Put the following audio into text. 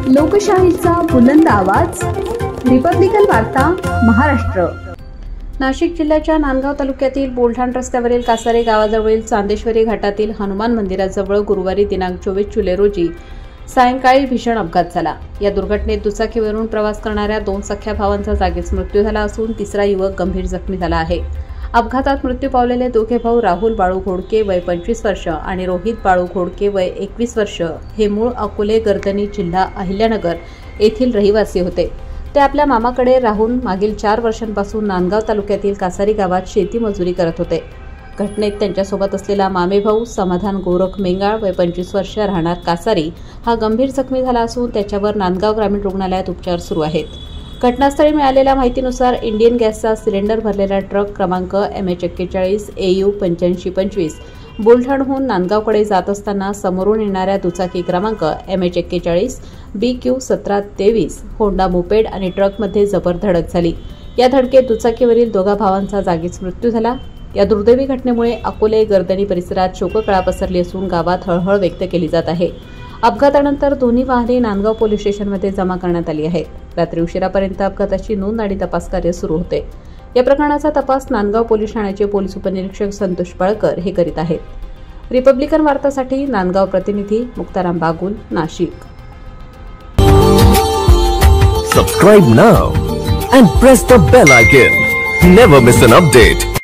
लोकशाहीचा बुलंद आवाज, रिपब्लिकन वार्ता महाराष्ट्र। नाशिक जिल्ह्याच्या नांदगाव तालुक्यातील बोलठाण रस्त्यावरील कासारे गावाजवळील चांदेश्वरी घाटातील हनुमान मंदिराजवळ गुरुवारी दिनांक 24 जुलै रोजी सायंकाळी भीषण अपघात झाला। या दुर्घटनेत दुचाकीवरून प्रवास करणाऱ्या 2 सख्या भावांचा जागीच मृत्यू झाला असून तिसरा युवक गंभीर जखमी झाला आहे। अपघातात मृत्यू पावलेले दोघे भाऊ राहुल बाळू घोडके वय 25 वर्ष आणि रोहित बाळू घोडके वय 21 वर्ष हे मूळ अकोले गर्दनी जिल्हा अहिल्यानगर येथील रहिवासी होते। ते आपल्या मामाकडे राहून मागील 4 वर्षांपासून नांदगाव तालुक्यातील कासारी गावात शेती मजुरी करत होते। घटनेत त्यांच्यासोबत असलेला मामेभाऊ समाधान गोरख मेंगाळ वय 25 वर्ष राहणार कासारी हा गंभीर जखमी झाला असून त्याच्यावर नांदगाव ग्रामीण रुग्णालयात उपचार सुरू आहेत। घटनास्थळी मिळालेल्या माहितीनुसार इंडियन गॅसचा सिलेंडर भरलेला ट्रक क्रमांक MH41 AU 8525 बोलठाणहून नांदगावकडे जात असताना समोरून येणाऱ्या दुचाकी क्रमांक MH41 BQ 1723 होंडा मोपेड आणि ट्रकमध्ये जबर धडक झाली। या धडकेत दुचाकीवरील दोघा भावांचा जागीच मृत्यू झाला। या दुर्दैवी घटनेमुळे अकोले गर्दनी परिसरात शोककळा पसरली असून गावात हळहळ व्यक्त केली जात आहे। अपघातानंतर दोन्ही वाहने नांदगाव पोलीस स्टेशनमध्ये जमा करण्यात आली आहेत। रात्री उशिरापर्यंत अपघाताची नोंद आणि तपास कार्य सुरू होते। या प्रकरणाचा तपास नांदगाव पोलीस ठाण्याचे पोलीस उपनिरीक्षक संतोष पाळकर हे करीत आहेत। रिपब्लिकन वार्तासाठी नांदगाव प्रतिनिधी Muktaram Bagul, Nashik. Subscribe now and press the bell icon. Never miss an update.